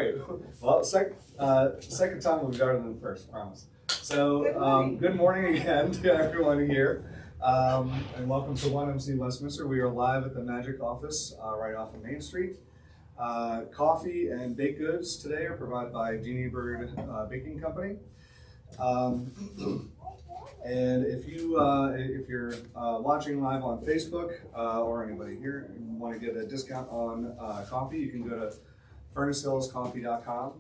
right. Well, second time will be better than the first, promise. So, good morning again to everyone here, and welcome to 1MC Westminster. We are live at the Magic Office right off of Main Street. Coffee and baked goods today are provided by Genie Bird Baking Company. And if you're watching live on Facebook or anybody here and want to get a discount on coffee, you can go to furnacehillscoffee.com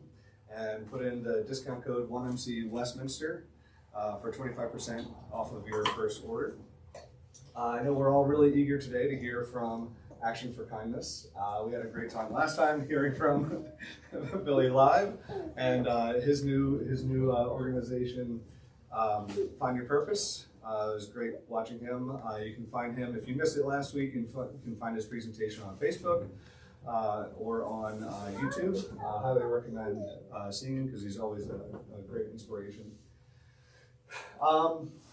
and put in the discount code 1MC Westminster for 25% off of your first order. I know we're all really eager today to hear from Action for Kindness. We had a great time last time hearing from Billy live and his new organization, Find Your Purpose. It was great watching him. You can find him, if you missed it last week, you can find his presentation on Facebook or on YouTube. Highly recommend seeing him because he's always a great inspiration.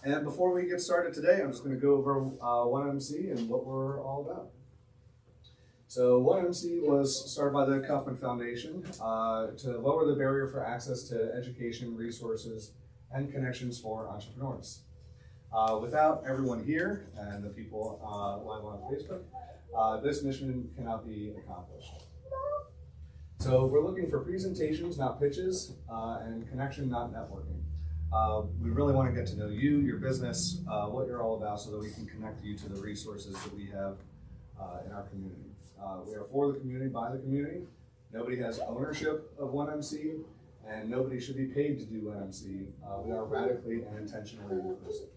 And before we get started today, I'm just going to go over 1MC and what we're all about. So 1MC was started by the Kauffman Foundation to lower the barrier for access to education, resources, and connections for entrepreneurs. Without everyone here and the people live on Facebook, this mission cannot be accomplished. So we're looking for presentations, not pitches, and connection, not networking. We really want to get to know you, your business, what you're all about, so that we can connect you to the resources that we have in our community. We are for the community, by the community. Nobody has ownership of 1MC, and nobody should be paid to do 1MC. We are radically and intentionally inclusive.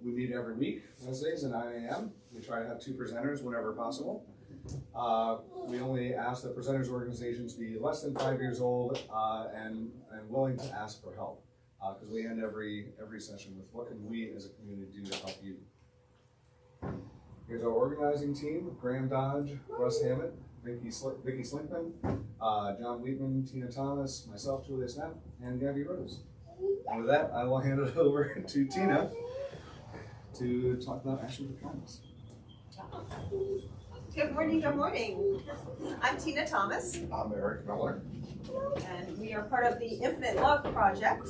We meet every week, Wednesdays at 9 a.m. We try to have 2 presenters whenever possible. We only ask the presenters' organizations to be less than 5 years old and willing to ask for help, because we end every session with what can we as a community do to help you. Here's our organizing team: Graham Dodge, Russ Hammett, Vicky Slinkman, John Wheatman, Tina Thomas, myself, Julia Snap, and Gabby Rose. And with that, I will hand it over to Tina to talk about Action for Kindness. Good morning, good morning. I'm Tina Thomas. I'm Eric Miller. And we are part of the Infinite Love Project.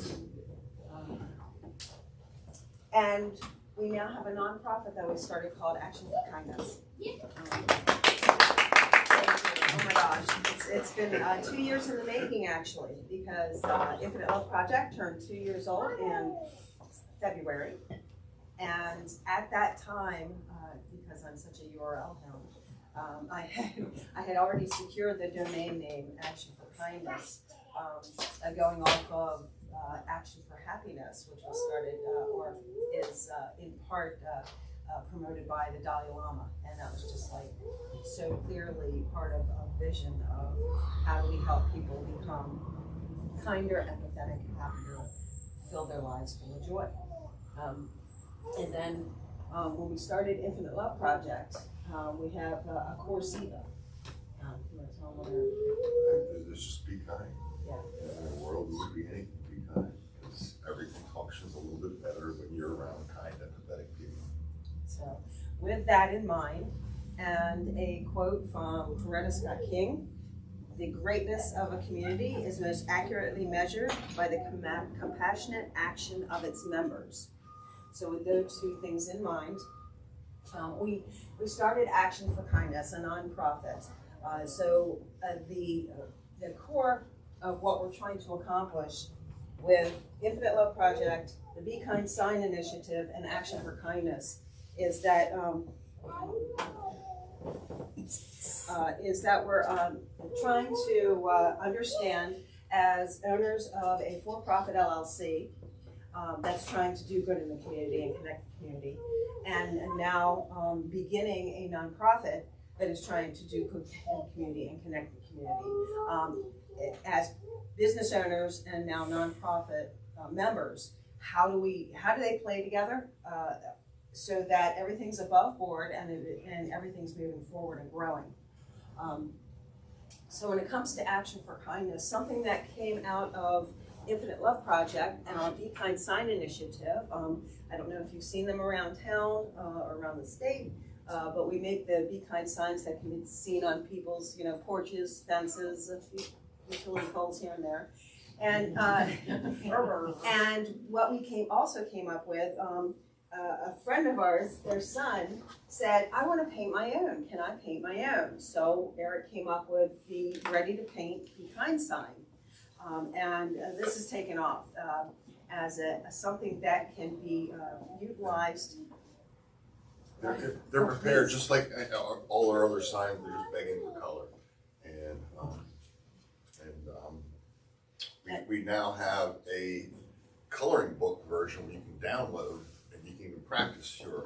And we now have a nonprofit that we started called Action for Kindness. Oh my gosh, it's been 2 years in the making actually, because Infinite Love Project turned 2 years old in February. And at that time, because I'm such a URL hound, I had already secured the domain name Action for Kindness, going off of Action for Happiness, which was started or is in part promoted by the Dalai Lama, and that was just like so clearly part of a vision of how do we help people become kinder, empathetic, happier, fill their lives full of joy. And then when we started Infinite Love Project, we have a core SIVA. You want to tell them what It's just be kind. Yeah. In the world would be anything, be kind. Because everything functions a little bit better when you're around kind, empathetic people. So, with that in mind, and a quote from Coretta Scott King: "The greatness of a community is most accurately measured by the compassionate action of its members." So with those 2 things in mind, we started Action for Kindness, a nonprofit. The core of what we're trying to accomplish with Infinite Love Project, the Be Kind Sign Initiative, and Action for Kindness is that we're trying to understand, as owners of a for-profit LLC that's trying to do good in the community and connect the community, and now beginning a nonprofit that is trying to do good in the community and connect the community. As business owners and now nonprofit members, how do they play together so that everything's above board and everything's moving forward and growing? So when it comes to Action for Kindness, something that came out of Infinite Love Project and our Be Kind Sign Initiative, I don't know if you've seen them around town or around the state, but we make the Be Kind signs that can be seen on people's, porches, fences, utility poles here and there. And and what we also came up with, a friend of ours, their son, said, I want to paint my own. Can I paint my own? So Eric came up with the Ready to Paint Be Kind sign. And this has taken off as something that can be utilized. They're prepared, just like all our other signs, they're just begging for color. We now have a coloring book version where you can download and you can even practice your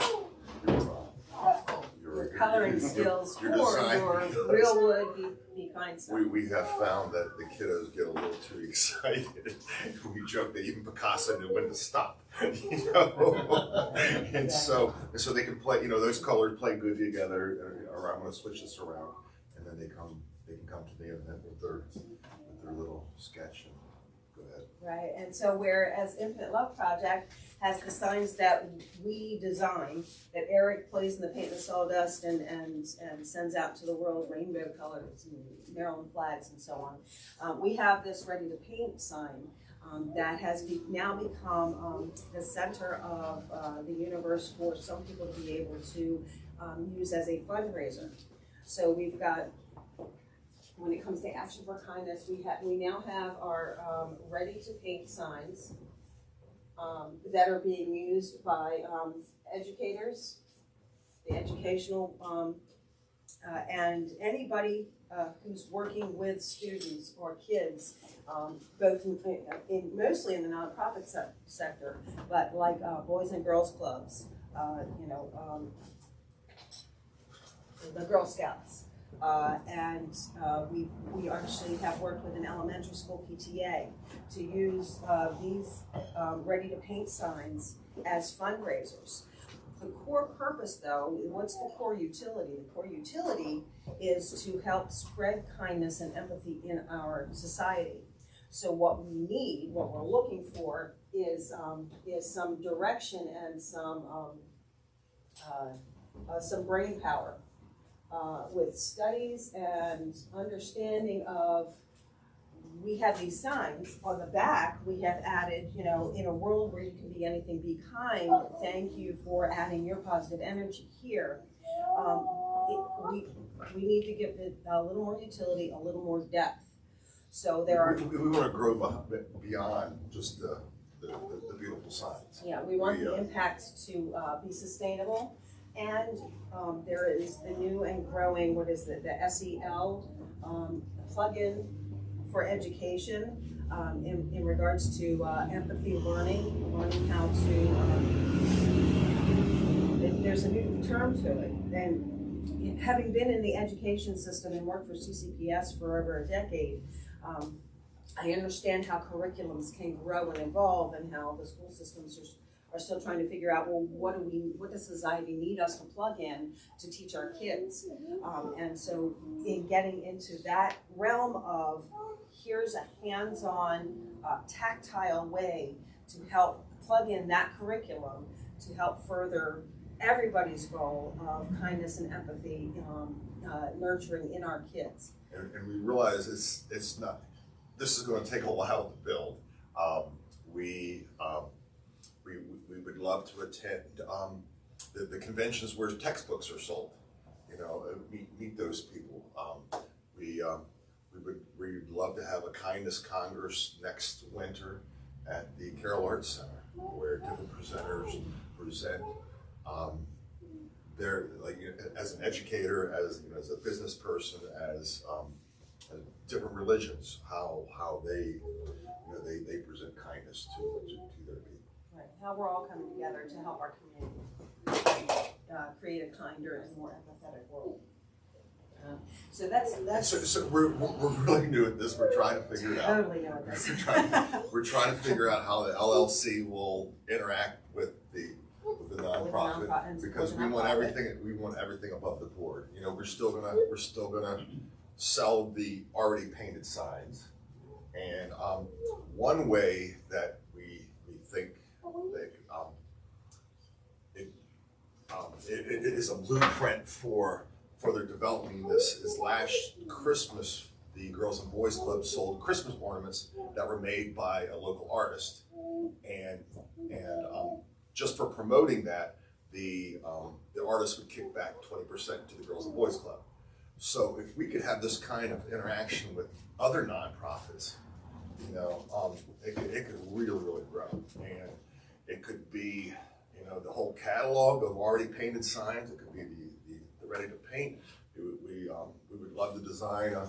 Coloring skills for design. your real wood Be Kind sign. We have found that the kiddos get a little too excited. We joke that even Picasso knew when to stop. And so they can play. Those colors play good together. Or I'm going to switch this around, and then they can come to the event with their little sketch. And go ahead. Right, and so whereas Infinite Love Project has the signs that we design, that Eric plays in the paint and sawdust and sends out to the world, rainbow colors and Maryland flags and so on. We have this Ready to Paint sign that has now become the center of the universe for some people to be able to use as a fundraiser. So we've got, when it comes to Action for Kindness, we now have our Ready to Paint signs that are being used by educators, the educational, and anybody who's working with students or kids, both mostly in the nonprofit sector, but like Boys and Girls Clubs, the Girl Scouts. And we actually have worked with an elementary school PTA to use these Ready to Paint signs as fundraisers. The core purpose, though, what's the core utility? The core utility is to help spread kindness and empathy in our society. So what we need, what we're looking for, is some direction and some brain power. With studies and understanding of, we have these signs on the back, we have added, in a world where you can be anything, be kind, thank you for adding your positive energy here. We need to give it a little more utility, a little more depth. So there are. We want to grow beyond just the beautiful signs. Yeah, we want the impact to be sustainable. And there is the new and growing, the SEL plugin for education in regards to empathy learning how to, there's a new term to it. And having been in the education system and worked for CCPS for over a decade, I understand how curriculums can grow and evolve and how the school systems are still trying to figure out, well, what does society need us to plug in to teach our kids? And so in getting into that realm of, here's a hands-on, tactile way to help plug in that curriculum to help further everybody's goal of kindness and empathy, nurturing in our kids. And we realize it's not, this is going to take a while to build. We would love to attend the conventions where textbooks are sold. Meet those people. We'd love to have a kindness congress next winter at the Carroll Arts Center, where different presenters present as an educator, as a business person, as different religions, how they present kindness to their people. Right, how we're all coming together to help our community create a kinder and more empathetic world. So that's. So we're really new at this. We're trying to figure it out. Totally new at this. We're trying to figure out how the LLC will interact with the nonprofit, because we want everything above the board. We're still gonna sell the already painted signs, and one way that we think that it is a blueprint for their developing this. Is last Christmas, the Girls and Boys Club sold Christmas ornaments that were made by a local artist, and just for promoting that, the artist would kick back 20% to the Girls and Boys Club. So if we could have this kind of interaction with other nonprofits, you know, it could really, really grow. And it could be, you know, the whole catalog of already painted signs. It could be the ready to paint. We would love to design a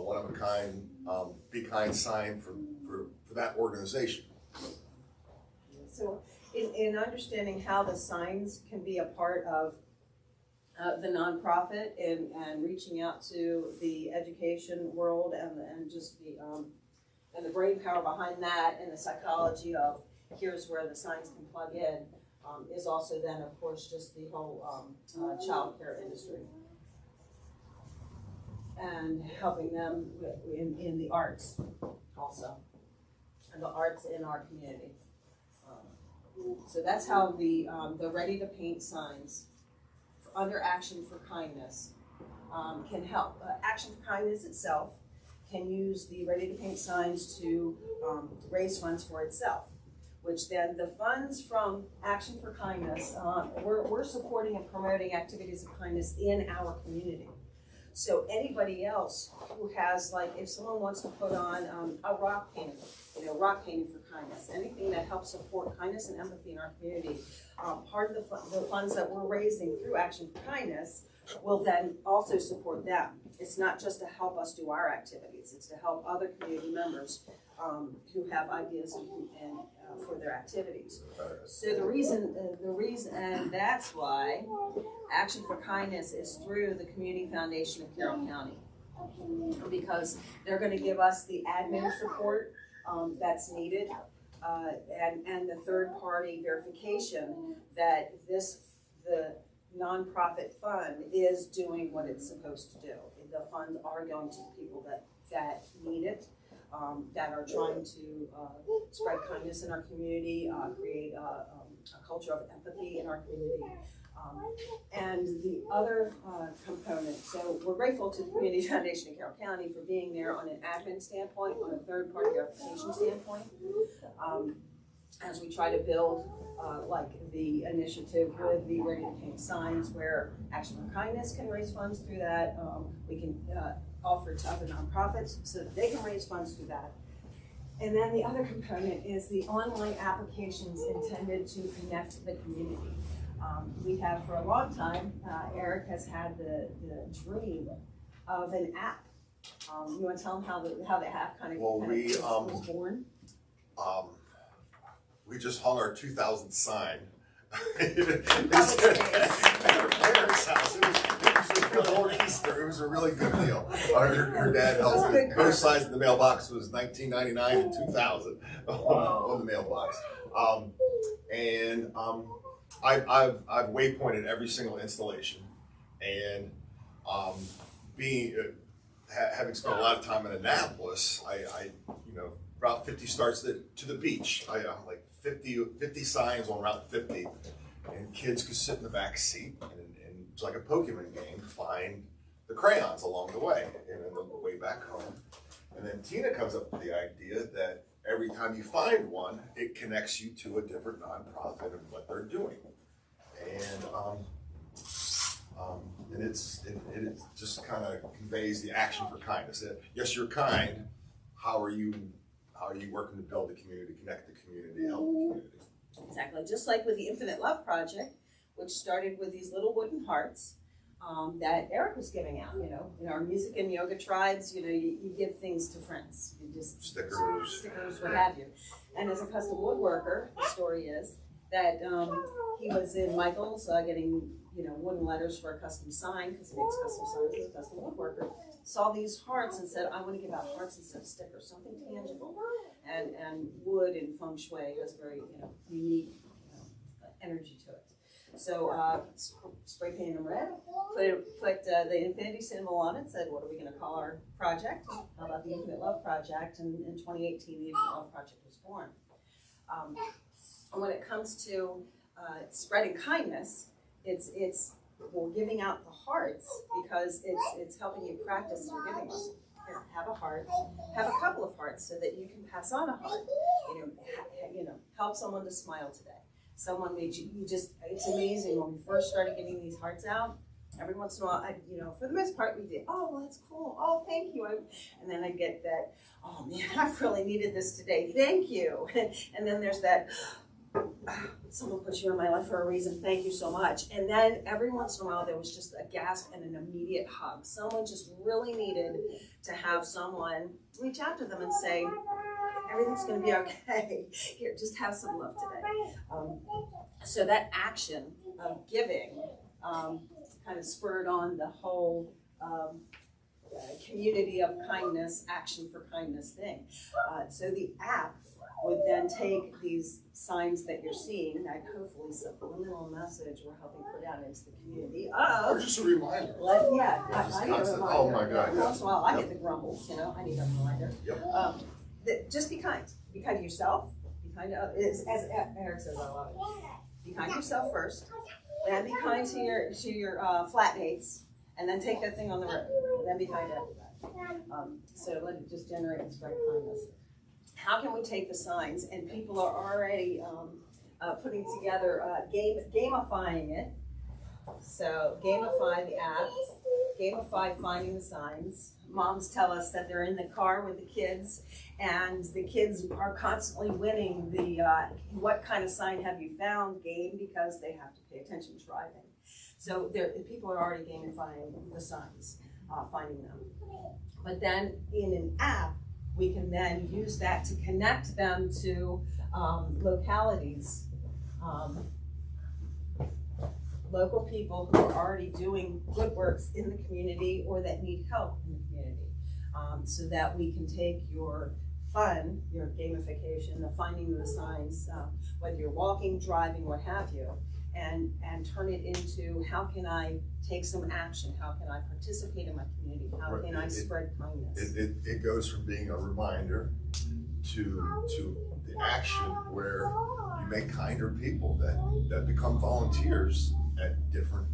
one-of-a-kind, Be Kind sign for that organization. So in understanding how the signs can be a part of the nonprofit and reaching out to the education world and just the brain power behind that and the psychology of here's where the signs can plug in is also then of course just the whole child care industry and helping them in the arts also, and the arts in our community. So that's how the ready to paint signs under Action for Kindness can help. Action for Kindness itself can use the ready to paint signs to raise funds for itself, which then the funds from Action for Kindness, we're supporting and promoting activities of kindness in our community. So anybody else who has, like, if someone wants to put on a rock painting, rock painting for kindness, anything that helps support kindness and empathy in our community, part of the funds that we're raising through Action for Kindness will then also support them. It's not just to help us do our activities, it's to help other community members who have ideas and for their activities. So the reason, and that's why Action for Kindness is through the Community Foundation of Carroll County, because they're going to give us the admin support that's needed, and the third-party verification that the nonprofit fund is doing what it's supposed to do. The funds are going to the people that need it, that are trying to spread kindness in our community, create a culture of empathy in our community. And the other component, so we're grateful to the Community Foundation of Carroll County for being there on an admin standpoint, on a third-party verification standpoint, as we try to build like the initiative with the Ready to Paint signs, where Action for Kindness can raise funds through that. We can offer it to other nonprofits so that they can raise funds through that. And then the other component is the online applications intended to connect the community. We have for a long time, Eric has had the dream of an app. You want to tell them how the app kind of was born? We just hung our 2000 sign at her parents' house. It was a real Easter. It was a really good deal. Her dad helped me. Both sides of the mailbox was 1999 and 2000 on the mailbox. I've waypointed every single installation, and having spent a lot of time in Annapolis, I Route 50 starts to the beach. I like 50 signs on Route 50, and kids could sit in the back seat and it's like a Pokemon game, find the crayons along the way, and then on the way back home. And then Tina comes up with the idea that every time you find one, it connects you to a different nonprofit and what they're doing. And it just kind of conveys the action for kindness. Yes, you're kind. How are you working to build the community, connect the community, help the community? Exactly. Just like with the Infinite Love Project, which started with these little wooden hearts that Eric was giving out. In our music and yoga tribes, you give things to friends. You just stickers, what have you. And as a custom woodworker, the story is that he was in Michael's getting wooden letters for a custom sign, because he makes custom signs as a custom woodworker. Saw these hearts and said, I want to give out hearts instead of stickers, something tangible. And wood in feng shui has a very unique energy to it. So spray painted them red, put the infinity symbol on it, said, what are we going to call our project? How about the Infinite Love Project? And in 2018, the Infinite Love Project was born. And when it comes to spreading kindness, we're giving out the hearts because it's helping you practice your giving muscle. Here, have a heart, have a couple of hearts so that you can pass on a heart. Help someone to smile today. Someone made it's amazing when we first started giving these hearts out. Every once in a while, for the most part, we did, oh, well, that's cool. Oh, thank you. And then I get that, oh man, I really needed this today. Thank you. And then there's that, someone put you in my life for a reason. Thank you so much. And then every once in a while, there was just a gasp and an immediate hug. Someone just really needed to have someone reach out to them and say, everything's going to be okay. Here, just have some love today. So that action of giving kind of spurred on the whole community of kindness, action for kindness thing. So the app would then take these signs that you're seeing, that hopefully subliminal message we're helping put out into the community. Or just a reminder. I need a reminder. Oh my God. Every once in a while, I get the grumbles, I need a reminder. Yep. Just be kind. Be kind to yourself. Be kind to others. As Eric says, I love it. Be kind to yourself first. Then be kind to your flatmates, and then take that thing on the road. And then be kind to everybody. So let it just generate and spread kindness. How can we take the signs? And people are already putting together gamifying it. So gamify the app, gamify finding the signs. Moms tell us that they're in the car with the kids, and the kids are constantly winning the what kind of sign have you found game, because they have to pay attention driving. So people are already gamifying the signs, finding them. But then in an app, we can then use that to connect them to localities, local people who are already doing good works in the community or that need help in the community, so that we can take your fun, your gamification, the finding of the signs, whether you're walking, driving, what have you, and turn it into, how can I take some action? How can I participate in my community? How can I spread kindness? It goes from being a reminder to the action where you make kinder people that become volunteers at different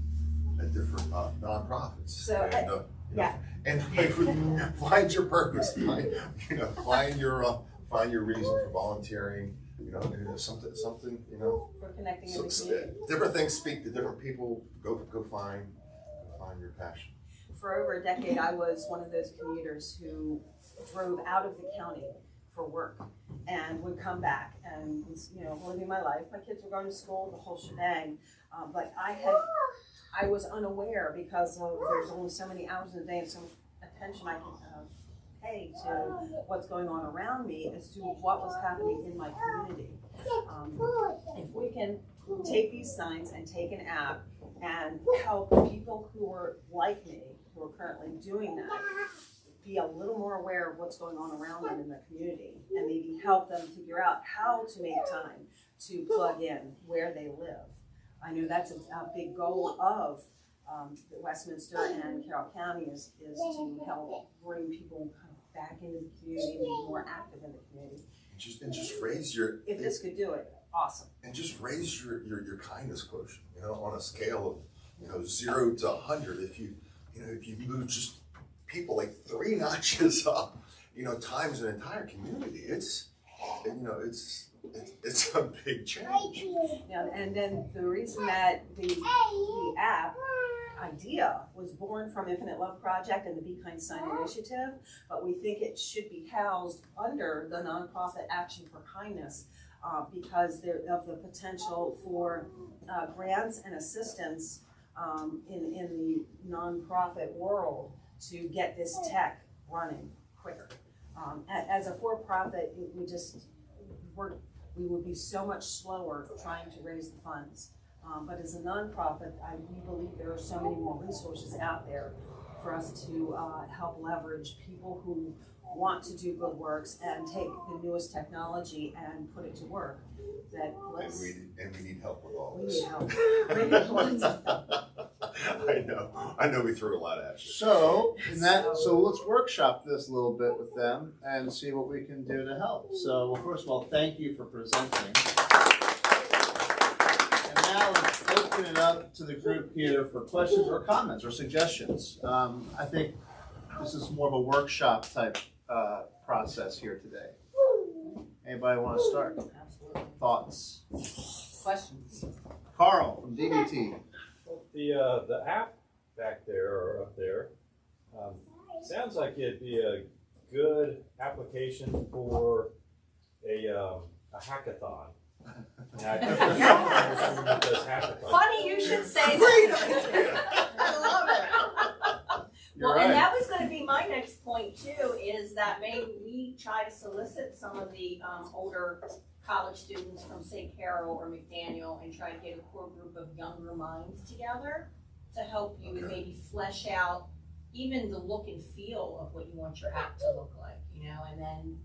nonprofits. So and find your purpose. Find your reason for volunteering. Something. For connecting in the community. Different things speak to different people. Go find your passion. For over a decade, I was one of those commuters who drove out of the county for work and would come back and living my life. My kids were going to school, the whole shebang. But I was unaware, because there's only so many hours in a day and so much attention I can pay to what's going on around me as to what was happening in my community. If we can take these signs and take an app and help people who are like me, who are currently doing that, be a little more aware of what's going on around them in the community, and maybe help them figure out how to make time to plug in where they live. I know that's a big goal of Westminster and Carroll County is to help bring people kind of back into the community and be more active in the community. And just raise your. If this could do it, awesome. And just raise your kindness quotient. On a scale of 0 to 100. If you move just people like 3 notches up, times an entire community, it's a big change. Yeah, and then the reason that the app idea was born from Infinite Love Project and the Be Kind Sign Initiative, but we think it should be housed under the nonprofit Action for Kindness because of the potential for grants and assistance in the nonprofit world to get this tech running quicker. As a for-profit, we would be so much slower trying to raise the funds. But as a nonprofit, we believe there are so many more resources out there for us to help leverage people who want to do good works and take the newest technology and put it to work. And we need help with all we this. need help. We need lots of help. I know we threw a lot at you. So let's workshop this a little bit with them and see what we can do to help. So, first of all, thank you for presenting. And now let's open it up to the group here for questions or comments or suggestions. I think this is more of a workshop type process here today. Anybody want to start? Absolutely. Thoughts? Questions? Carl from DBT. The app back there or up there sounds like it'd be a good application for a hackathon. Yeah, I think there's someone that does hackathons. Funny you should say that. I love it. You're Well, right. and that was gonna be my next point too, is that maybe we try to solicit some of the older college students from, say, Carroll or McDaniel, and try to get a core group of younger minds together to help you maybe flesh out even the look and feel of what you want your app to look like, you know, and then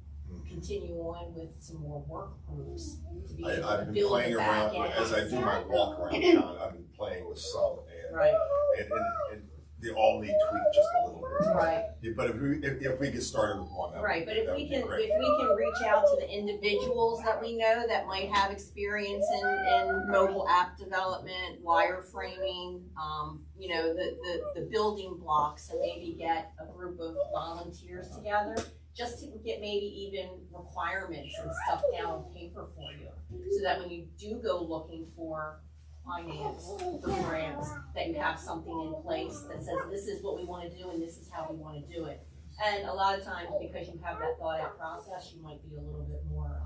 continue on with some more work groups to be able to I've been build playing the back around, end. as I do my walk around town, I've been playing with some, Right. and they all need tweaked just a little bit. Right. Yeah, but if we get started with one, Right, but if that we would be can, great. if we can reach out to the individuals that we know that might have experience in mobile app development, wireframing, you know, the building blocks, and maybe get a group of volunteers together, just to get maybe even requirements and stuff down on paper for you, so that when you do go looking for finance, for grants, that you have something in place that says, this is what we wanna do and this is how we wanna do it. And a lot of times, because you have that thought out process, you might be a little bit more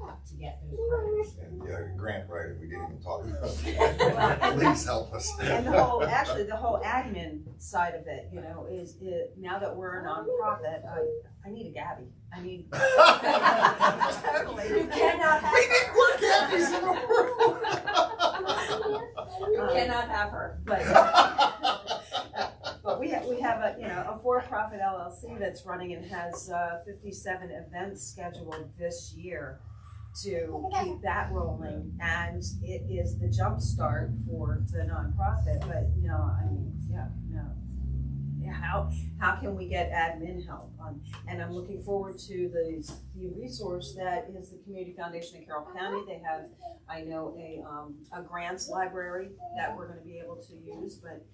apt to get those grants. And yeah, grant writing, we didn't even talk about that. Please help us. And the whole admin side of it, you know, is now that we're a nonprofit, I need a Gabby. I need. Totally. You cannot have. We need more Gabbies in the world. You cannot have her. But we have a for-profit LLC that's running and has 57 events scheduled this year to keep that rolling, and it is the jump start for the nonprofit. But how can we get admin help? And I'm looking forward to the resource that is the Community Foundation of Carroll County. They have, I know, a grants library that we're going to be able to use. But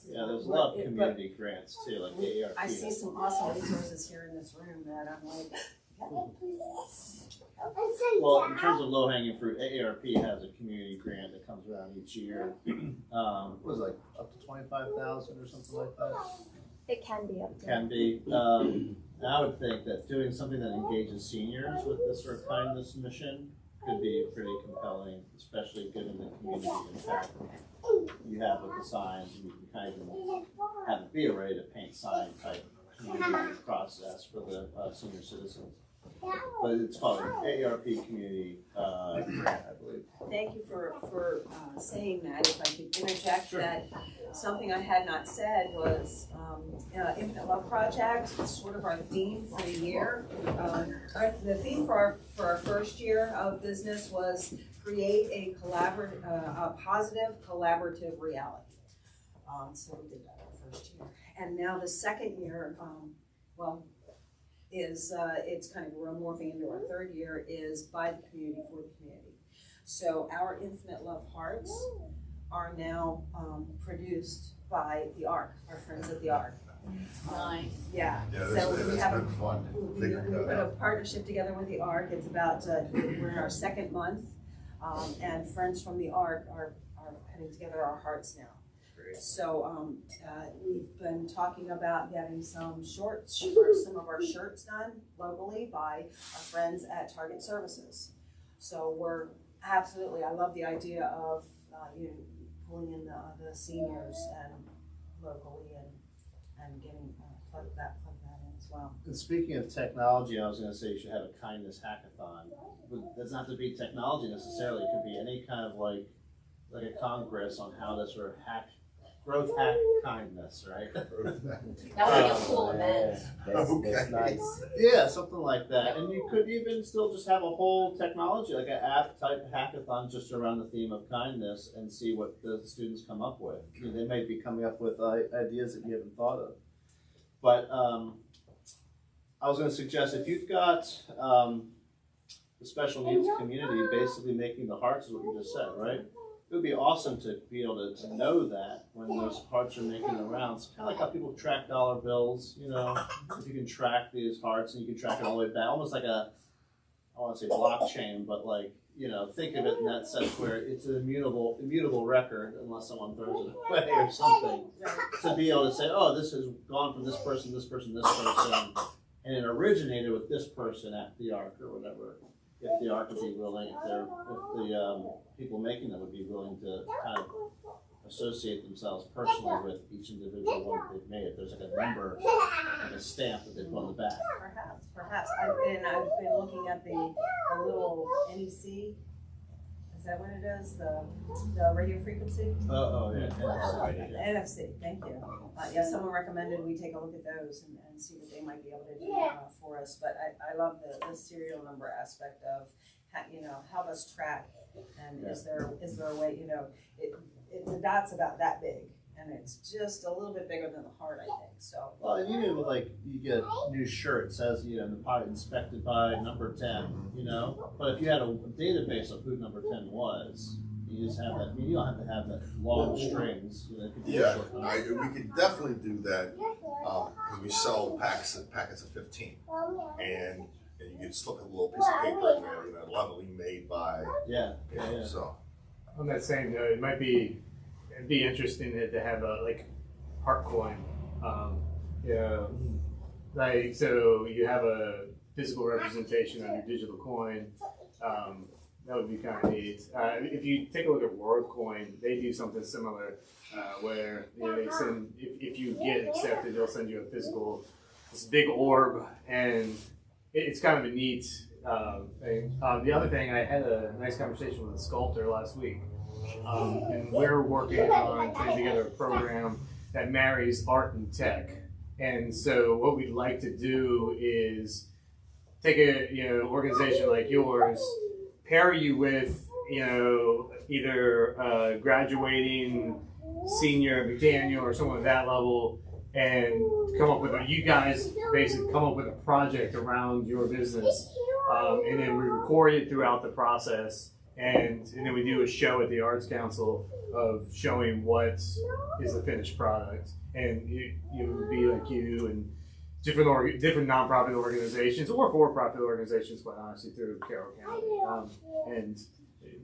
Yeah, there's a lot of community grants too, like the ARP. I see some awesome resources here in this room that I'm like, Well, in terms of low-hanging fruit, AARP has a community grant that comes around each year. What was it, like up to 25,000 or something like that? It can be up to. Can be. And I would think that doing something that engages seniors with this sort of kindness mission could be pretty compelling, especially given the community impact you have with the signs. And you can kind of have it be a ready to paint sign type community process for the senior citizens. But it's called an AARP community grant, I believe. thank you for saying that. If I could interject Sure. that something I had not said was Infinite Love Project. It's sort of our theme for the year. The theme for our first year of business was create a positive collaborative reality. So we did that our first year, and now the second year, it's kind of we're morphing into our third year, is by the community for the community. So our Infinite Love Hearts are now produced by the ARC, our friends at the ARC. Nice. Yeah. Yeah, So that's we have been fun we figuring put that a out. partnership together with the ARC. It's about we're in our second month, and friends from the ARC are putting together our hearts now. So we've been talking about getting some some of our shirts done locally by our friends at Target Services. So we're absolutely, I love the idea of pulling in the seniors and locally and getting plug that in as well. And speaking of technology, I was going to say you should have a kindness hackathon. But it doesn't have to be technology necessarily. It could be any kind of like a congress on how to sort of growth hack kindness, right? That would be a cool event. Okay. Nice. Yeah, something like that. And you could even still just have a whole technology, like an app type hackathon just around the theme of kindness and see what the students come up with. You know, they might be coming up with ideas that you haven't thought of. But I was going to suggest if you've got the special needs community basically making the hearts is what you just said, right? It would be awesome to be able to know that when those hearts are making the rounds. Kind of like how people track dollar bills, you know, if you can track these hearts and you can track it all the way back, almost like a, I want to say blockchain, but like, you know, think of it in that sense where it's an immutable record unless someone throws it away or something. To be able to say, oh, this has gone from this person, this person, this person, and it originated with this person at the Ark or whatever. If the Ark would be willing, if the people making them would be willing to kind of associate themselves personally with each individual one that they've made. There's like a number, like a stamp that they put on the back. Perhaps. I've been looking at the little NEC. Is that what it is? The radio frequency? Oh, yeah. NFC. Thank you. Yeah, someone recommended we take a look at those and see what they might be able to do for us. But I love the serial number aspect of, help us track. And is there a way, the dot's about that big, and it's just a little bit bigger than the heart, I think. So. Well, and even with like you get a new shirt, it says in the pot inspected by number 10, But if you had a database of who number 10 was, you just have that. I mean, you don't have to have that long strings. Yeah, we could definitely do that because we sell packets of 15, and you can slip a little piece of paper in there, levelly made by. Yeah. So. On that same note, it'd be interesting to have a heart coin. Like so you have a physical representation on your digital coin. That would be kind of neat. If you take a look at WorldCoin, they do something similar, where they send if you get accepted, they'll send you a physical, this big orb, and it's kind of a neat thing. The other thing, I had a nice conversation with a sculptor last week, and we're working on putting together a program that marries art and tech. And so what we'd like to do is take a organization like yours, pair you with either graduating senior, McDaniel, or someone at that level, and come up with you guys basically come up with a project around your business, and then we record it throughout the process, and then we do a show at the Arts Council of showing what is the finished product, and it would be like you and different nonprofit organizations or for-profit organizations, quite honestly, through Carroll County, and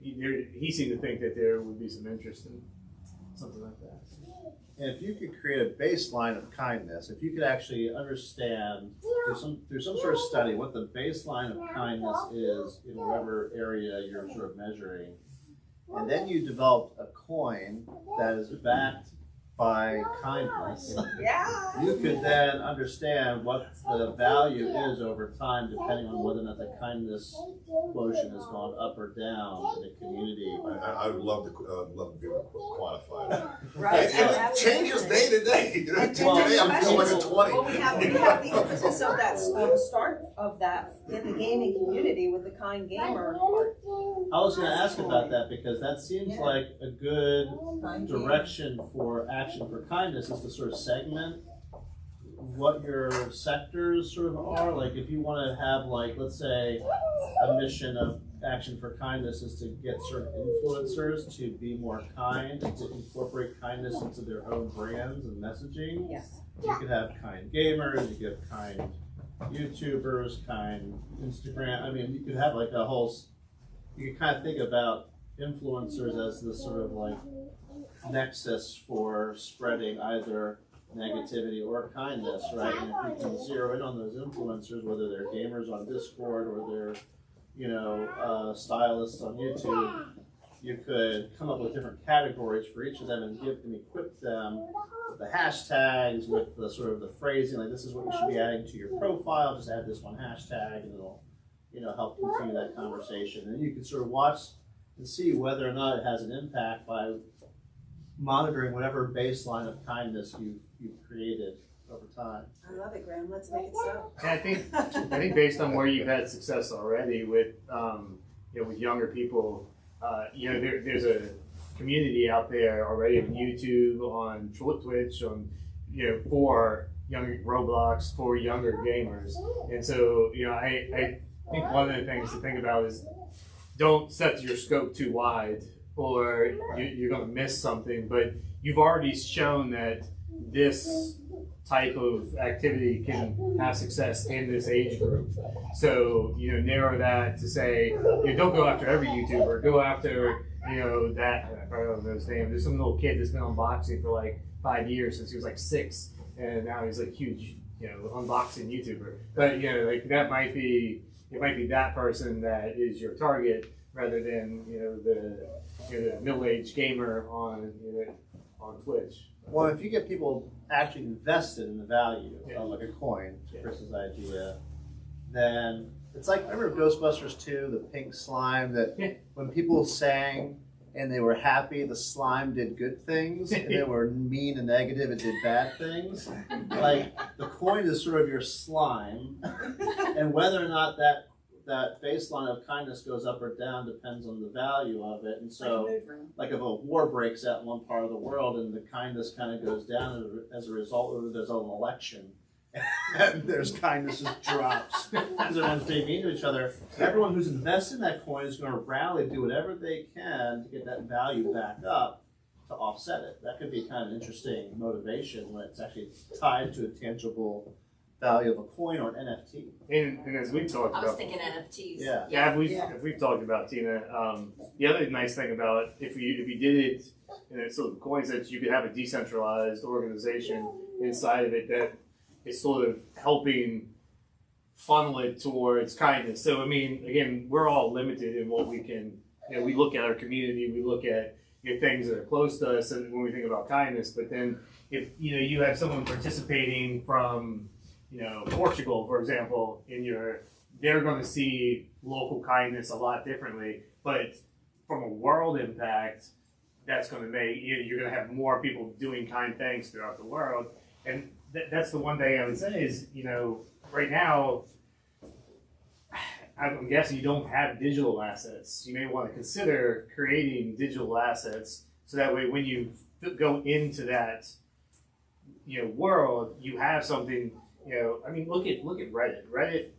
he seemed to think that there would be some interest in something like that. And if you could create a baseline of kindness, if you could actually understand through some sort of study what the baseline of kindness is in whatever area you're sort of measuring, and then you developed a coin that is backed by kindness, you could then understand what the value is over time, depending on whether or not the kindness quotient has gone up or down in the community. I would love to be able to quantify that. Right. And it changes day to day. Today I'm feeling like a 20. Well, we have the emphasis of that start of that in the gaming community with the kind gamer part. I was going to ask about that because that seems like a good direction for Action for Kindness is to sort of segment what your sectors sort of are. Like if you want to have let's say a mission of Action for Kindness is to get sort of influencers to be more kind and to incorporate kindness into their own brands and messaging. Yes. You could have kind gamers, you could have kind YouTubers, kind Instagram. I mean, you could have a whole, you could kind of think about influencers as this sort of nexus for spreading either negativity or kindness, right? And if you can zero in on those influencers, whether they're gamers on Discord or they're, stylists on YouTube, you could come up with different categories for each of them and equip them with the hashtags, with the sort of the phrasing, like this is what you should be adding to your profile, just add this one hashtag and it'll, help continue that conversation. And you can sort of watch and see whether or not it has an impact by monitoring whatever baseline of kindness you've created over time. I love it, Graham. Let's make it so. And I think based on where you've had success already with with younger people, there's a community out there already on YouTube, on Twitch, on for younger Roblox, for younger gamers, and so I I think one of the things to think about is don't set your scope too wide, or you're going to miss something. But you've already shown that this type of activity can have success in this age group. So, narrow that to say, don't go after every YouTuber. Go after, that, I probably don't know his name. There's some little kid that's been unboxing for like 5 years since he was like 6, and now he's like huge, unboxing YouTuber. But, like that might be, it might be that person that is your target rather than, the middle-aged gamer on Twitch. Well, if you get people actually invested in the value of like a coin, Chris's idea, then it's like, remember Ghostbusters 2, the pink slime, that when people sang and they were happy, the slime did good things, and they were mean and negative, it did bad things. Like, the coin is sort of your slime, and whether or not that baseline of kindness goes up or down depends on the value of it. And so, like if a war breaks out in one part of the world and the kindness kind of goes down as a result, or there's an election and there's kindness just drops because everyone's being mean to each other, everyone who's invested in that coin is going to rally, do whatever they can to get that value back up to offset it. That could be kind of an interesting motivation when it's actually tied to a tangible value of a coin or an NFT. And as we've talked about, I was thinking NFTs. Yeah, we've talked about, Tina. The other nice thing about if you did it in sort of coins, that you could have a decentralized organization inside of it that is sort of helping funnel it towards kindness. So I mean, again, we're all limited in what we can. We look at our community, we look at things that are close to us, and when we think about kindness. But then if you have someone participating from Portugal, for example, they're going to see local kindness a lot differently. But from a world impact, that's going to make you're going to have more people doing kind things throughout the world. And that's the one thing I would say is, right now, I'm guessing you don't have digital assets. You may want to consider creating digital assets so that way when you go into that world, you have something. I mean, look at Reddit. Reddit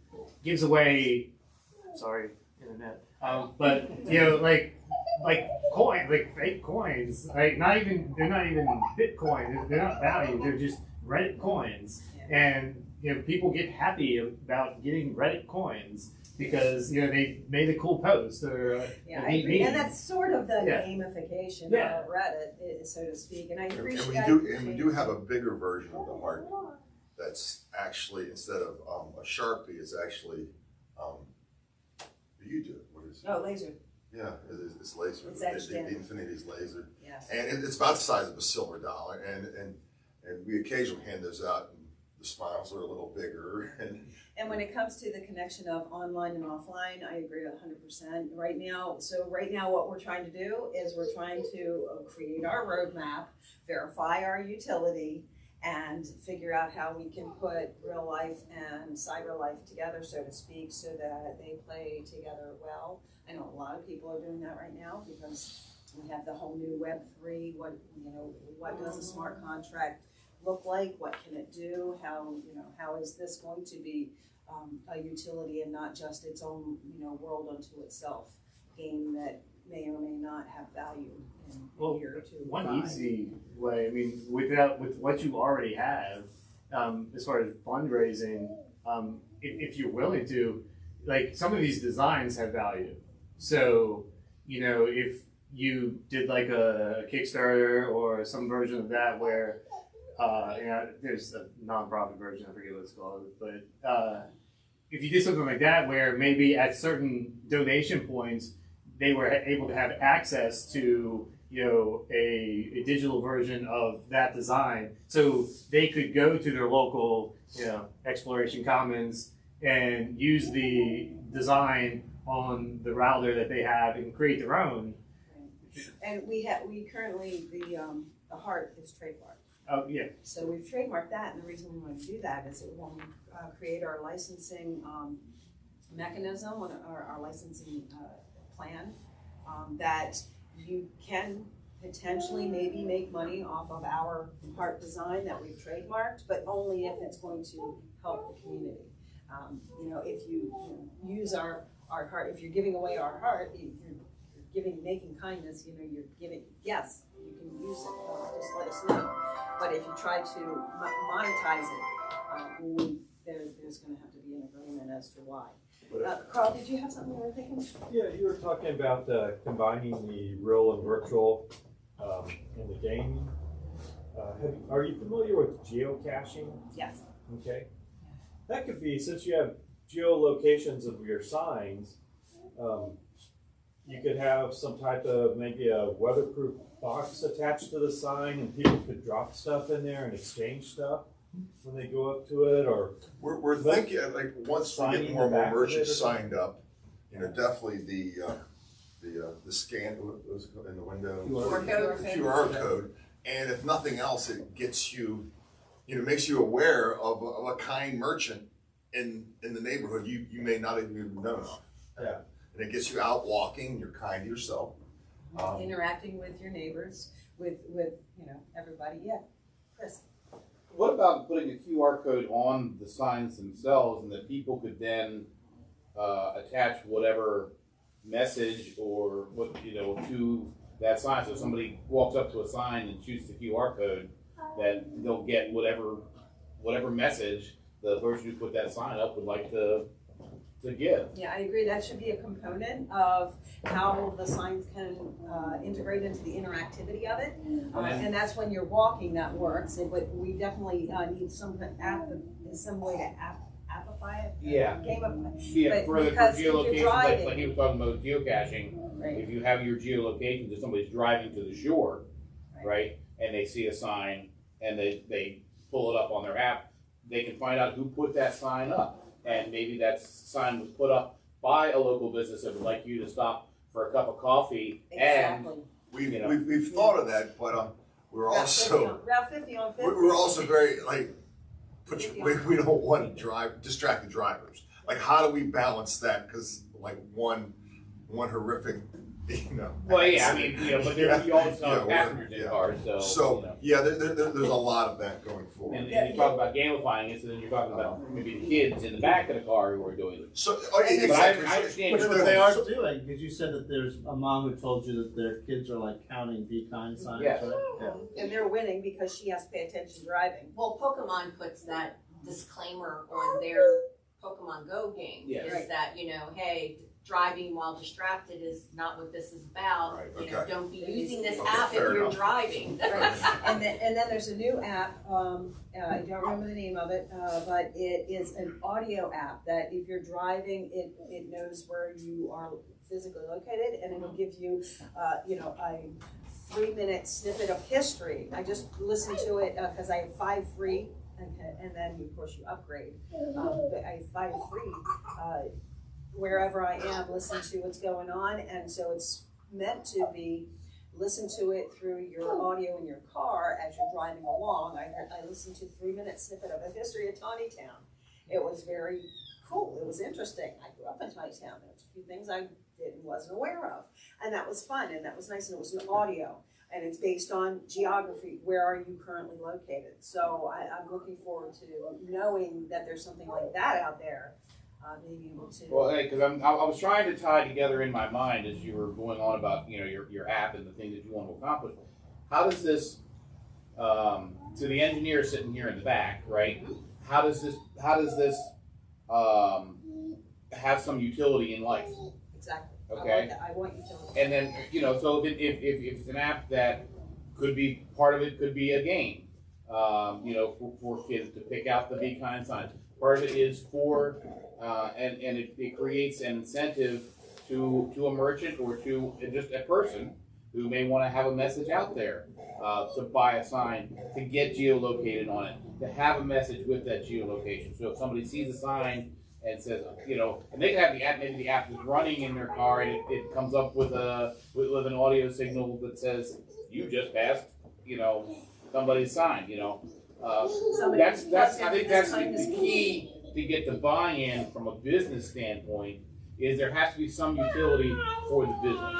gives away, sorry, internet, but like coin, like fake coins, like they're not even Bitcoin. They're not valued. They're just Reddit coins, and people get happy about getting Reddit coins because they made a cool post or I agree. And that's sort of the gamification of Reddit, so to speak. And I appreciate. And we do have a bigger version of the heart. That's actually, instead of a Sharpie, it's actually, you do it. What is it? Oh, laser. Yeah, it's laser. It's etched the in. Infinity's laser. Yes. And it's about the size of a silver dollar. And we occasionally hand those out, and the smiles are a little bigger. And when it comes to the connection of online and offline, I agree 100%. Right now, what we're trying to do is we're trying to create our roadmap, verify our utility, and figure out how we can put real life and cyber life together, so to speak, so that they play together well. I know a lot of people are doing that right now because we have the whole new Web3. What does a smart contract look like? What can it do? How is this going to be a utility and not just its own world unto itself, game that may or may not have value in a year or two. One easy way, I mean, with what you already have, as far as fundraising, if you're willing to, like some of these designs have value. So, if you did like a Kickstarter or some version of that where, there's a nonprofit version, I forget what it's called, but if you did something like that where maybe at certain donation points, they were able to have access to a digital version of that design, so they could go to their local Exploration Commons and use the design on the router that they have and create their own. And we currently the heart is trademarked. Oh yeah. So we've trademarked that, and the reason we want to do that is that when we create our licensing mechanism, our licensing plan, that you can potentially maybe make money off of our heart design that we've trademarked, but only if it's going to help the community. if you use our heart, if you're giving away our heart, making kindness, you're giving, yes, you can use it, just let us know. But if you try to monetize it, there's gonna have to be an agreement as to why. Carl, did you have something you were thinking? Yeah, you were talking about combining the real and virtual in the gaming. Are you familiar with geocaching? Yes. Okay. That could be, since you have geolocations of your signs, you could have some type of, maybe a weatherproof box attached to the sign, and people could drop stuff in there and exchange stuff when they go up to it, or We're thinking, like, once we get more and more merchants signed up, definitely the scan, what was it in the window? QR code, and if nothing else, it gets you, makes you aware of a kind merchant in the neighborhood you may not even know of. Yeah. And it gets you out walking, you're kind to yourself. Interacting with your neighbors, with everybody, yeah. Chris? What about putting a QR code on the signs themselves, and that people could then attach whatever message or to that sign? So if somebody walks up to a sign and shoots the QR code, then they'll get whatever message the person who put that sign up would like to give. Yeah, I agree. That should be a component of how the signs can integrate into the interactivity of it. And that's when you're walking that works. But we definitely need some way to appify it. Yeah. Gamify. Yeah, for because if you're geolocation, driving, like he was talking about geocaching, right. if you have your geolocation that somebody's driving to the shore, right, and they see a sign and they pull it up on their app, they can find out who put that sign up. And maybe that sign was put up by a local business that would like you to stop for a cup of coffee. Exactly. And We've thought of that, but we're also Route 50 on 50. we're also very we don't want to distract the drivers. Like, how do we balance that? Because like one horrific, well, yeah, I mean, but you always have yeah, passengers in cars, so. yeah, there's a lot of that going forward. And you talk about gamifying it, so then you're talking about maybe the kids in the back of the car who are doing it. So, But I understand. Which is what they are doing, because you said that there's a mom who told you that their kids are like counting Be Kind signs, Yes. right? Yeah. And they're winning because she has to pay attention driving. Well, Pokemon puts that disclaimer on their Pokemon Go game. Yes. Is Right. that, hey, driving while distracted is not what this is about. Right, Okay. Don't be using this Okay, app if fair you're enough. driving. Right. And then there's a new app, I don't remember the name of it, but it is an audio app that if you're driving, it knows where you are physically located, and it'll give you, a 3-minute snippet of history. I just listened to it because I have 5 free, and then of course you upgrade. But I have 5 free. Wherever I am, listen to what's going on, and so it's meant to be listen to it through your audio in your car as you're driving along. I listened to 3-minute snippet of the history of Tawny Town. It was very cool. It was interesting. I grew up in Tawny Town. There was a few things I wasn't aware of, and that was fun, and that was nice, and it was an audio, and it's based on geography. Where are you currently located? So I'm looking forward to knowing that there's something like that out there. Being able to. Well, hey, because I was trying to tie together in my mind as you were going on about your app and the things that you want to accomplish. How does this, to the engineer sitting here in the back, right? How does this have some utility in life? Exactly. Okay. I want utility. And then so if it's an app that could be part of it, could be a game, for kids to pick out the Be Kind signs. Part of it is for, and it creates an incentive to a merchant or to just a person who may want to have a message out there, to buy a sign, to get geolocated on it, to have a message with that geolocation. So if somebody sees a sign and says, and they can have the app, maybe the app is running in their car and it comes up with an audio signal that says, you just passed, somebody's sign, I think that's the key to get the buy-in from a business standpoint, is there has to be some utility for the business.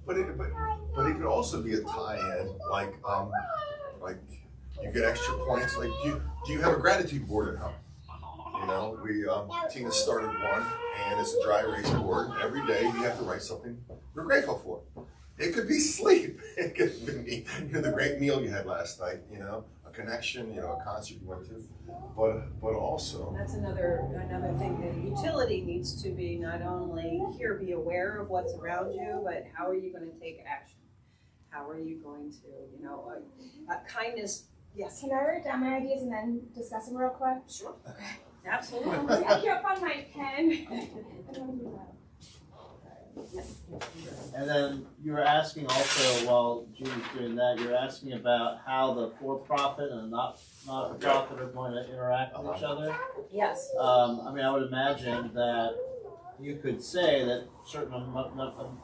But it could also be a tie-in, like you get extra points. Like, do you have a gratitude board at home? know, Tina started one, and it's a dry erase board. Every day you have to write something you're grateful for. It could be sleep. It could be the great meal you had last night, a connection, a concert you went to. But also, That's another thing, that utility needs to be not only here, be aware of what's around you, but how are you going to take action? How are you going to, kindness, yes. Can I write down my ideas and then discuss them real quick? Sure. Absolutely. I can't find my pen. I don't do that. And then you were asking also, while Judy's doing that, you're asking about how the for-profit and the not-for-profit are going to interact with each other. Yes. I mean, I would imagine that you could say that certain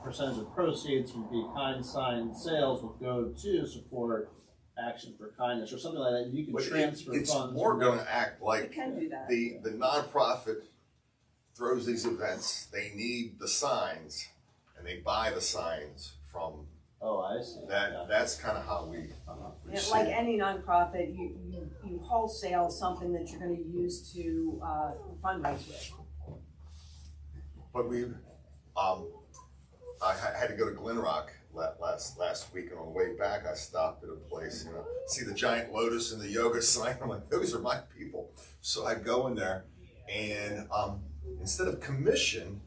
percentage of proceeds from Be Kind sign sales will go to support Action for Kindness or something like that. You can transfer it's funds. more going to act You like can do that. the nonprofit throws these events. They need the signs, and they buy the signs from Oh, I see. that. Yeah. That's kind of how we Yeah, see like it. any nonprofit, you wholesale something that you're going to use to fundraise with. But I had to go to Glen Rock last week, and on the way back, I stopped at a place, see the giant lotus and the yoga sign. I'm like, those are my people. So I go in there, and instead of commission,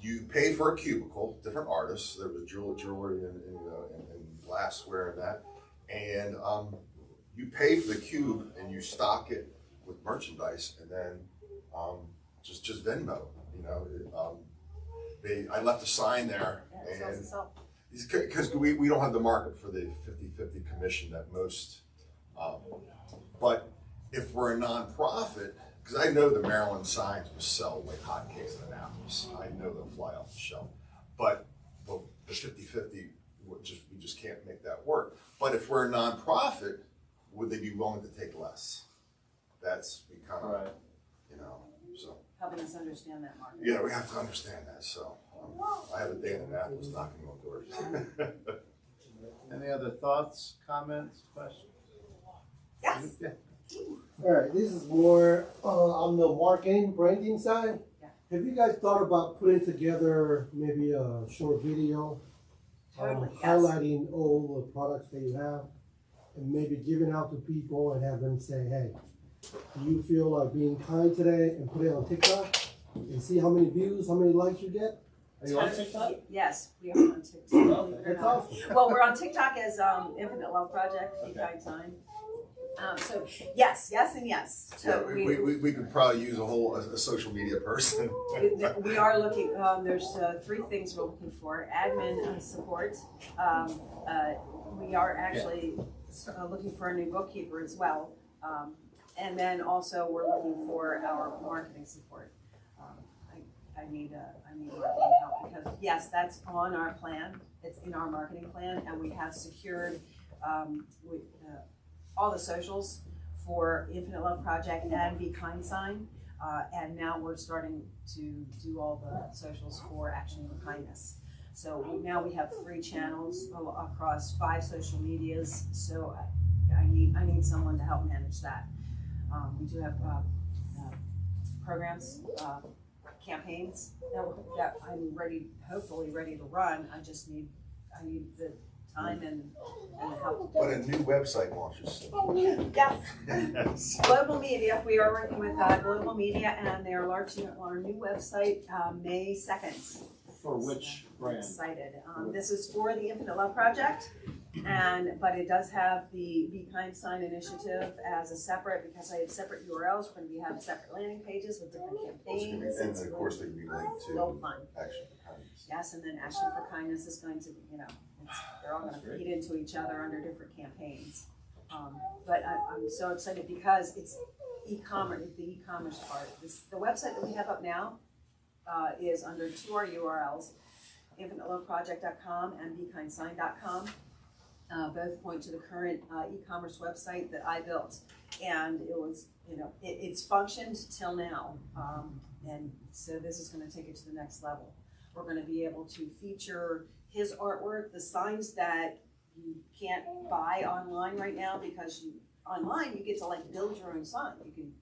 you pay for a cubicle, different artists. There was jewelry and glassware and that, and you pay for the cube and you stock it with merchandise, and then just Venmo. I left a sign there, Yeah, it sells and itself. because we don't have the market for the 50-50 commission that most, but if we're a nonprofit, because I know the Maryland signs will sell like hotcakes in Annapolis. I know they'll fly off the shelf, but the 50-50, we just can't make that work. But if we're a nonprofit, would they be willing to take less? That's we kind of, Right. so. Helping us understand that market. Yeah, we have to understand that. So I have a day in Annapolis knocking on doors. Any other thoughts, comments, questions? Yes. Yeah. All right, this is more on the marketing, branding side. Yeah. Have you guys thought about putting together maybe a short video Totally, yes. highlighting all the products that you have and maybe giving out to people and have them say, hey, do you feel like being kind today, and put it on TikTok and see how many views, how many likes you get? Are you on TikTok? Yes, we are on TikTok. believe it or That's not. awesome. Well, we're on TikTok as Infinite Love Project, Be Okay. Kind Sign. So yes, and yes. So we could probably use a social media person. we are looking, there's 3 things we're looking for. Admin support. We are actually looking for a new bookkeeper as well. And then also we're looking for our marketing support. I need marketing help because yes, that's on our plan. It's in our marketing plan, and we have secured all the socials for Infinite Love Project and Be Kind Sign. And now we're starting to do all the socials for Action for Kindness. So now we have 3 channels across 5 social medias. So I need someone to help manage that. We do have programs, campaigns that I'm hopefully ready to run. I need the time and the help. But a new website launches. Yes. Global Media, we are working with Global Media, and they are launching our new website May 2nd. For which I'm brand? excited. This is for the Infinite Love Project, but it does have the Be Kind Sign initiative as a separate, because I have separate URLs. We're going to have separate landing pages with different campaigns. And of course, they can be linked Real to fun. Action for Kindness. Yes, and then Action for Kindness is going to, they're all going to feed into each other under different campaigns. But I'm so excited because it's e-commerce, the e-commerce part. The website that we have up now is under 2 our URLs, infiniteloveproject.com and bekindsign.com. Both point to the current e-commerce website that I built. And it was, it's functioned till now. And so this is going to take it to the next level. We're going to be able to feature his artwork, the signs that you can't buy online right now, because online you get to build your own sign. You can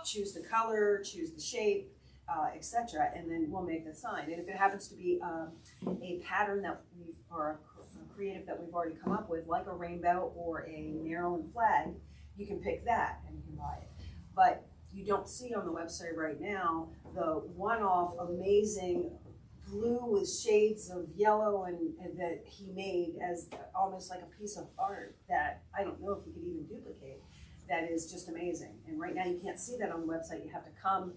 choose the color, choose the shape, etc., and then we'll make the sign. And if it happens to be a pattern that or a creative that we've already come up with, like a rainbow or a Maryland flag, you can pick that and you can buy it. But you don't see on the website right now the one-off amazing blue with shades of yellow and that he made as almost like a piece of art that I don't know if he could even duplicate. That is just amazing. And right now you can't see that on the website. You have to come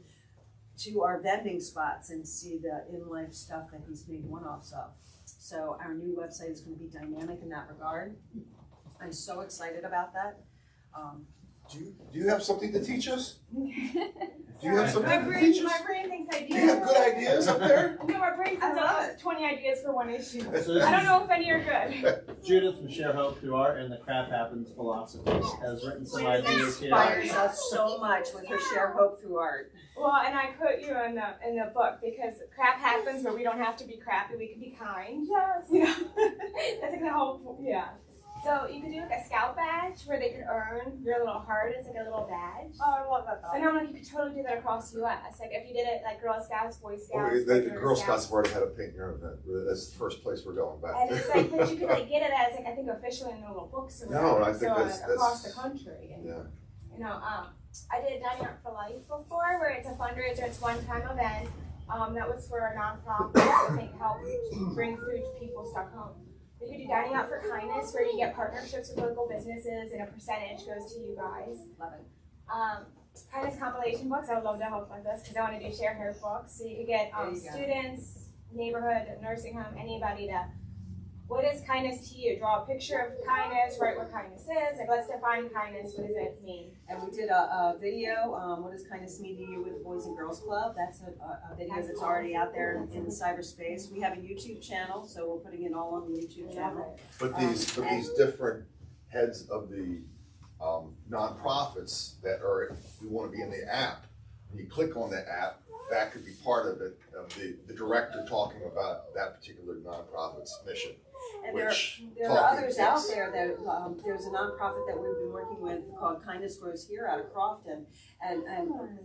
to our vending spots and see the in-life stuff that he's made one-offs of. So our new website is going to be dynamic in that regard. I'm so excited about that. Do you have something to teach us? Do you have My something to brain, teach us? my brain thinks I do. Do you have good ideas up there? No, my brain comes I up love with 20 ideas for one issue. So this I don't is know if any are good. Judith from Share Hope through Art and the Crap Happens philosophy has written some ideas here. Inspires us so much with her share hope through art. Well, and I put you in the book because crap happens, but we don't have to be crappy. We can be kind. Yes. You know, that's like the whole. Yeah. So you could do like a scout badge where they could earn your little heart as like a little badge. Oh, I love that. And I'm like, you could totally do that across the U.S. Like if you did it like Girl Scouts, Boy Scouts. The Girl Scouts have already had a paint your event. That's the first place we're going back. And it's like, but you could like get it as like I think officially in the little books or No, whatever. I think so, that's across the country. And, yeah. you know, I did Dining Art for Life before, where it's a fundraiser. It's one-time event. That was for a nonprofit that I think helped bring food to people stuck home. We could do Dining Out for Kindness, where you get partnerships with local businesses and a percentage goes to you guys. Love it. Kindness compilation books. I would love to help with this because I want to do share hope books. So you could get There you go. students, neighborhood, nursing home, anybody to. What is kindness to you? Draw a picture of kindness, write what kindness is. Like, let's define kindness. What does it mean? And we did a video, what does kindness mean to you with the Boys and Girls Club? That's a video that's already out there in the cyberspace. We have a YouTube channel, so we're putting it all on the YouTube channel. But these different heads of the nonprofits that are who want to be in the app, when you click on the app, that could be part of it, of the director talking about that particular nonprofit's mission. And there are others out there that, there's a nonprofit that we've been working with called Kindness Grows Here out of Crofton. And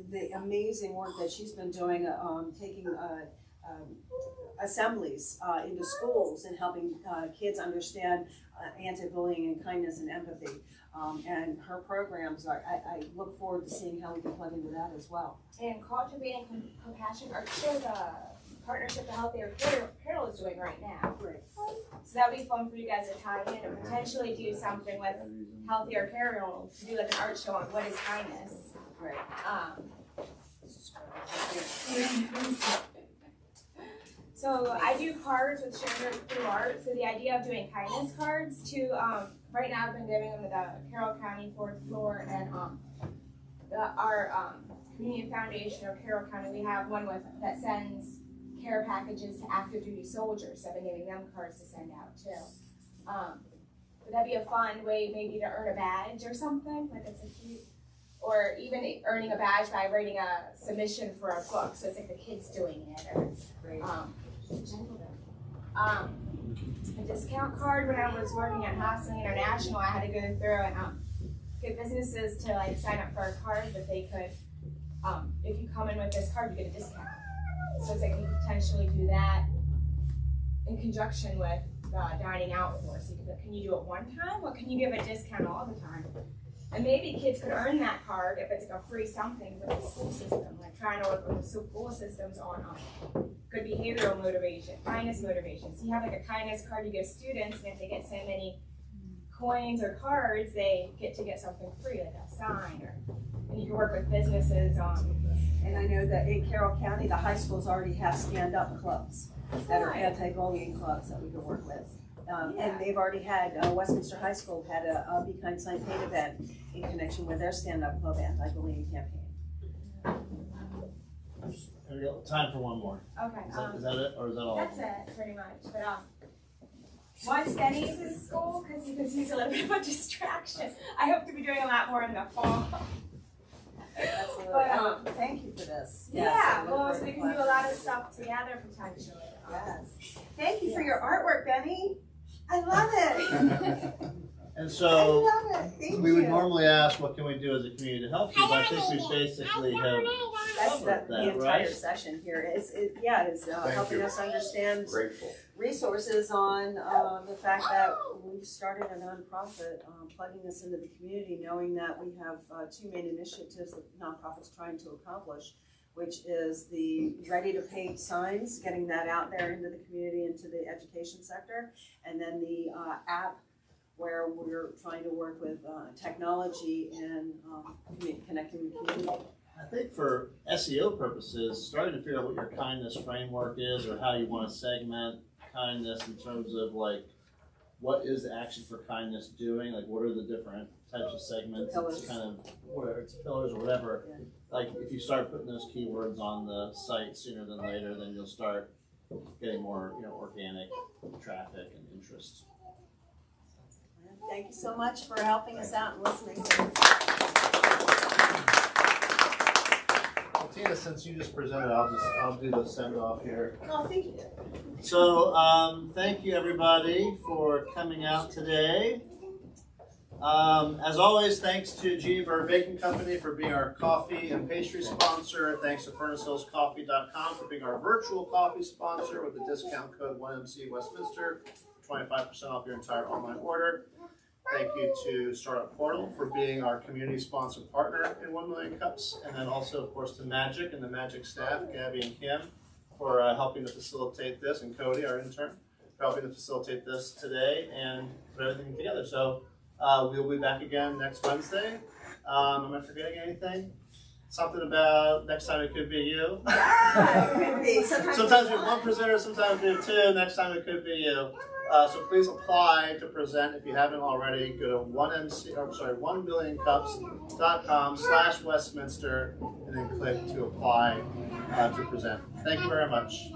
the amazing work that she's been doing, taking assemblies into schools and helping kids understand anti-bullying and kindness and empathy. And her programs I look forward to seeing how we can plug into that as well. And Cultivating Compassion are sure the partnership the Healthier Carol is doing right now. Great. So that would be fun for you guys to tie in and potentially do something with Healthier Carol to do like an art show on what is kindness. Great. So I do cards with Sharon through art. So the idea of doing kindness cards to right now I've been giving them to the Carroll County 4th floor and our community foundation of Carroll County. We have one that sends care packages to active duty soldiers. So I've been giving them cards to send out too. Would that be a fun way maybe to earn a badge or something? Like it's a cute, or even earning a badge by writing a submission for a book. So it's like the kids doing it or Great. a discount card. When I was working at Hostel International, I had to go through and get businesses to like sign up for a card that they could, if you come in with this card, you get a discount. So it's like you potentially do that in conjunction with dining out for. So you could, can you do it one time, or can you give a discount all the time? And maybe kids could earn that card if it's like a free something with the school system, like trying to work with the school systems on good behavioral motivation, kindness motivation. So you have like a kindness card you give students, and if they get so many coins or cards, they get to get something free, like a sign, or and you can work with businesses on. And I know that in Carroll County, the high schools already have stand-up clubs that are anti-bullying clubs that we can work with. And they've already had, Westminster High School had a Be Kind Sign Paint event in connection with their stand-up club anti-bullying campaign. There we go. Time for one more. Okay. Is that it, or is that all? That's it, pretty much. But once Denny's is school, because you can see it's a little bit of a distraction. I hope to be doing a lot more in the fall. Absolutely. But, thank you for this. Yeah, Yes, I look well, forward so we to can do a lot of collaborating. stuff together potentially. Yes. Thank you for your artwork, Benny. I love it. And I so love Thank we would you. normally ask, what can we do as a community to help you? But I think we basically have That's the that, entire right? session here. It's helping you. us understand Grateful. resources on the fact that we've started a nonprofit, plugging this into the community, knowing that we have two main initiatives that nonprofits trying to accomplish, which is the ready-to-paint signs, getting that out there into the community, into the education sector, and then the app where we're trying to work with technology and connecting the community. I think for SEO purposes, starting to figure out what your kindness framework is or how you want to segment kindness in terms of like, what is the action for kindness doing? Like, what are the different types of segments? Pillars. It's kind of, whatever, it's pillars or whatever. Yeah. Like, if you start putting those keywords on the site sooner than later, then you'll start getting more, organic traffic and interest. Thank you so much for helping us out and listening. Well, Tina, since you just presented, I'll do the send off here. Oh, thank you. So, thank you everybody for coming out today. As always, thanks to G. Bird Baking Company for being our coffee and pastry sponsor. Thanks to FurnaceHillsCoffee.com for being our virtual coffee sponsor with the discount code 1MC Westminster, 25% off your entire online order. Thank you to Startup Portal for being our community sponsored partner in 1 Million Cups. And then also, of course, to Magic and the Magic staff, Gabby and Kim, for helping to facilitate this, and Cody, our intern, for helping to facilitate this today and put everything together. So we'll be back again next Wednesday. Am I forgetting anything? Something about next time it could be you. Yeah, it could be. Sometimes we have one presenter, sometimes we have two, next time it could be you. So please apply to present if you haven't already. Go to 1millioncups.com/Westminster and then click to apply to present. Thank you very much.